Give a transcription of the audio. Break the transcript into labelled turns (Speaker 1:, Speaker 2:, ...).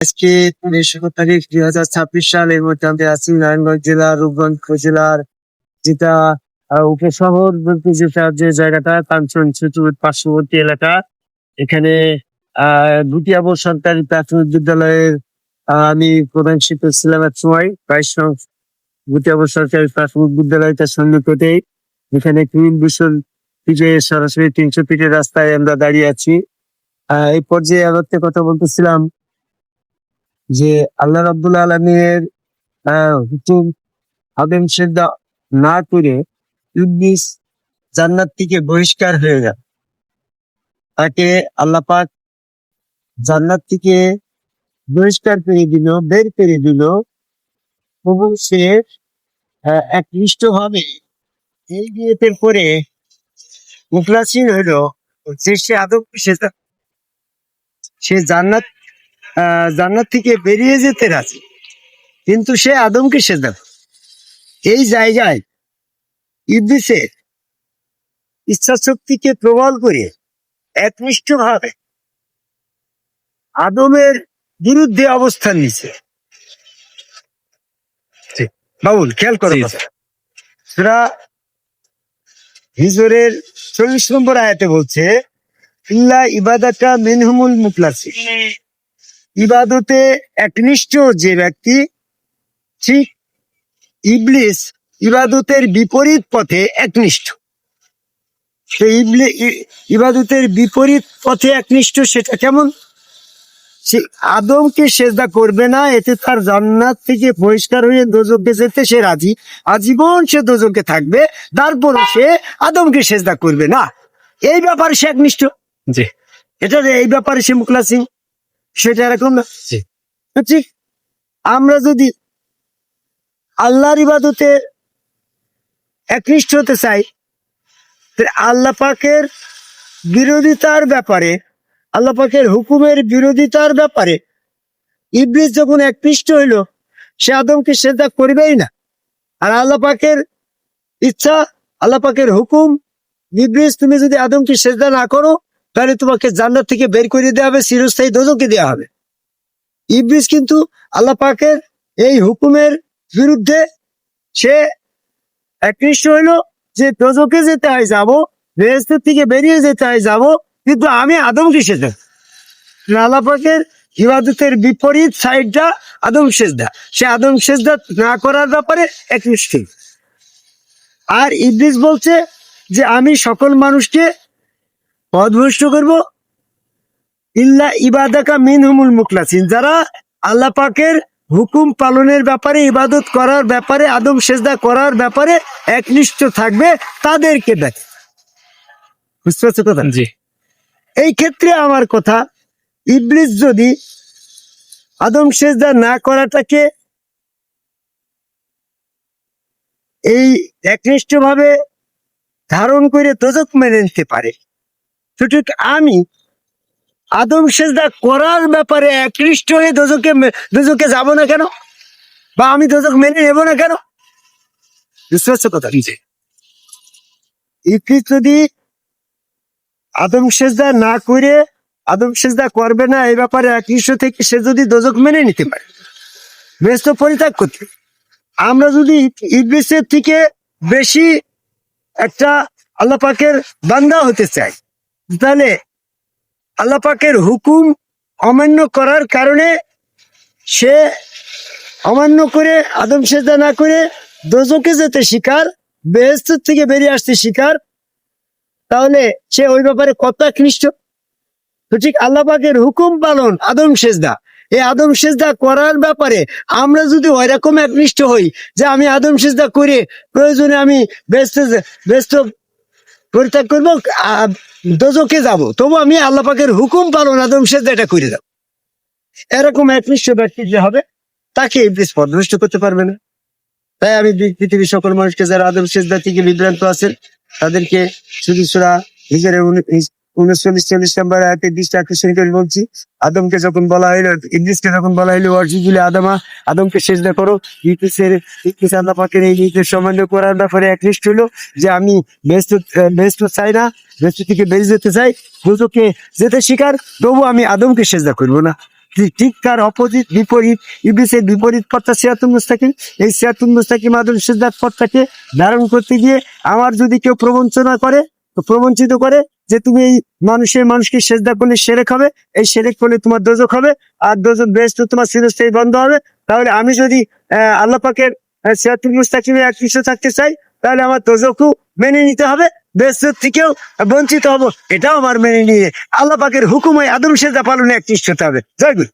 Speaker 1: আজকে 17 তারিখ 2026 সাল। এর মধ্যে আমি আছি নারায়ণগঞ্জ জেলার রূপগঞ্জ উপজেলার যেটা উপশহর বলতে যেটা যে জায়গাটা কাঞ্চন সেতুর পার্শ্ববর্তী এলাকা। এখানে দুটিয়াব সরকারি প্রাথমিক বিদ্যালয়ের আমি প্রধান শিক্ষক ছিলাম এক সময়। দুটিয়াব সরকারি প্রাথমিক বিদ্যালয়টার সন্নিকটেই, এখানে ক্রিম দূষণ থেকে সরাসরি 300 ফিটের রাস্তায় আমরা দাঁড়িয়ে আছি। এই পর্যায়ে আলোতে কথা বলতেছিলাম যে আল্লাহ রাব্বুল আলামিনের হুকুম আদেম সেজদা না করে ইবলিস জান্নাত থেকে বহিষ্কার হয়ে গেল। তাকে আল্লাহ পাক জান্নাত থেকে বহিষ্কার করে দিল, বের করে দিল। এবং সে একনিষ্ঠ ভাবে এই বিয়েতের পরে মুখলাসিন হইল যে সে আদম সে জান্নাত থেকে বেরিয়ে যেতে রাজি, কিন্তু সে আদমকে সেজদা। এই জায়গায় ইবলিসের ইচ্ছা শক্তিকে প্রবল করে একনিষ্ঠ ভাবে আদমের বিরুদ্ধে অবস্থান নিছে। বাবুল খেয়াল করো, সূরা হিজরের 40 নম্বর আয়াতে বলছে ইল্লা ইবাদাতা মিনহুমুল মুখলাসিন, ইবাদতে একনিষ্ঠ যে ব্যক্তি, ঠিক ইবলিস ইবাদতের বিপরীত পথে একনিষ্ঠ। ইবাদতের বিপরীত পথে একনিষ্ঠ সেটা কেমন? সে আদমকে সেজদা করবে না, এতে তার জান্নাত থেকে বহিষ্কার হয়ে দোজখে যেতে সে রাজি, আজীবন সে দোজখে থাকবে। তারপরও সে আদমকে সেজদা করবে না, এই ব্যাপারে সে একনিষ্ঠ। জি, এটা এই ব্যাপারে সে মুখলাসিন, সেটা এরকম না। ঠিক আমরা যদি আল্লাহর ইবাদতে একনিষ্ঠ হতে চাই, আল্লাহ পাকের বিরোধিতার ব্যাপারে, আল্লাহ পাকের হুকুমের বিরোধিতার ব্যাপারে ইবলিস যখন একনিষ্ঠ হইল, সে আদমকে সেজদা করবেই না। আর আল্লাহ পাকের ইচ্ছা, আল্লাহ পাকের হুকুম, ইবলিস তুমি যদি আদমকে সেজদা না করো তাহলে তোমাকে জান্নাত থেকে বের করে দেওয়া হবে, চিরস্থায়ী দোজখে দেওয়া হবে। ইবলিস কিন্তু আল্লাহ পাকের এই হুকুমের বিরুদ্ধে সে একনিষ্ঠ হইল যে দোজখে যেতে হয় যাবো, বেহেশত থেকে বেরিয়ে যেতে হয় যাবো, কিন্তু আমি আদমকে সেজদা। আল্লাহ পাকের ইবাদতের বিপরীত সাইডটা আদম সেজদা, সে আদম সেজদা না করার ব্যাপারে একনিষ্ঠ। আর ইবলিস বলছে যে আমি সকল মানুষকে পথভ্রষ্ট করব ইল্লা ইবাদাকা মিনহুমুল মুখলাসিন, যারা আল্লাহ পাকের হুকুম পালনের ব্যাপারে, ইবাদত করার ব্যাপারে, আদম সেজদা করার ব্যাপারে একনিষ্ঠ থাকবে, তাদেরকে দেখে। বুঝতে পারছো কথা? জি। এই ক্ষেত্রে আমার কথা, ইবলিস যদি আদম সেজদা না করাটাকে এই একনিষ্ঠ ভাবে ধারণ করে দোজখ মেনে নিতে পারে, তো ঠিক আমি আদম সেজদা করার ব্যাপারে একনিষ্ঠ হয়ে দোজখে যাব না কেন, বা আমি দোজখ মেনে নেব না কেন? বুঝতে পারছো কথা? ইবলিস যদি আদম সেজদা না করে, আদম সেজদা করবে না এই ব্যাপারে একনিষ্ঠ থেকে সে যদি দোজখ মেনে নিতে পারে, বেহেশত পরিত্যাগ করতে, আমরা যদি ইবলিসের থেকে বেশি একটা আল্লাহ পাকের বান্দা হতে চাই, তাহলে আল্লাহ পাকের হুকুম অমান্য করার কারণে সে অমান্য করে আদম সেজদা না করে দোজখে যেতে শিকার, বেহেশত থেকে বেরিয়ে আসতে শিকার, তাহলে সে ওই ব্যাপারে কত একনিষ্ঠ। তো ঠিক আল্লাহ পাকের হুকুম পালন, আদম সেজদা, এই আদম সেজদা করার ব্যাপারে আমরা যদি ওই রকম একনিষ্ঠ হই যে আমি আদম সেজদা করে প্রয়োজনে আমি ব্যস্ত পরিত্যাগ করবো, দোজখে যাব, তবু আমি আল্লাহ পাকের হুকুম পালন, আদম সেজদা এটা করে যাব, এরকম একনিষ্ঠ ব্যক্তি যে হবে তাকে ইবলিস পথভ্রষ্ট করতে পারবে না। তাই আমি পৃথিবীর সকল মানুষকে যারা আদম সেজদা থেকে বিভ্রান্ত আছেন তাদেরকে শুধু সূরা হিজরের 39-40 নম্বর আয়াতে দৃষ্টি আকর্ষণ করে বলছি, আদমকে যখন বলা হইলো, ইবলিসকে যখন বলা হইলো ওয়াসজুদু আদমা, আদমকে সেজদা করো, ইবলিস আল্লাহ পাকের এই নির্দেশ অমান্য করার ব্যাপারে একনিষ্ঠ হলো যে আমি বেহেশত চাই না, বেহেশত থেকে বেরিয়ে যেতে চাই, দোজখে যেতে শিকার, তবু আমি আদমকে সেজদা করবো না। ঠিক তার অপোজিট বিপরীত ইবলিসের বিপরীত পথটা সিরাতুল মুস্তাকিম। এই সিরাতুল মুস্তাকিম আদম সিজদার পথটাকে ধারণ করতে গিয়ে আমার যদি কেউ প্রবঞ্চনা করে, তো প্রবঞ্চিত করে যে তুমি এই মানুষকে সেজদা করলে সেরেক হবে, এই সেরেক করলে তোমার দোজক হবে, আর দোজক বেহেশত তোমার চিরস্থায়ী বন্ধ হবে, তাহলে আমি যদি আল্লাহ পাকের সিরাতুল মুস্তাকিমে একনিষ্ঠ থাকতে চাই, তাহলে আমার দোজকও মেনে নিতে হবে, বেহেশত থেকেও বঞ্চিত হব, এটাও আমার মেনে নিয়ে আল্লাহ পাকের হুকুমে আদম সেজদা পালনে একনিষ্ঠ হতে হবে। জয় গুরু।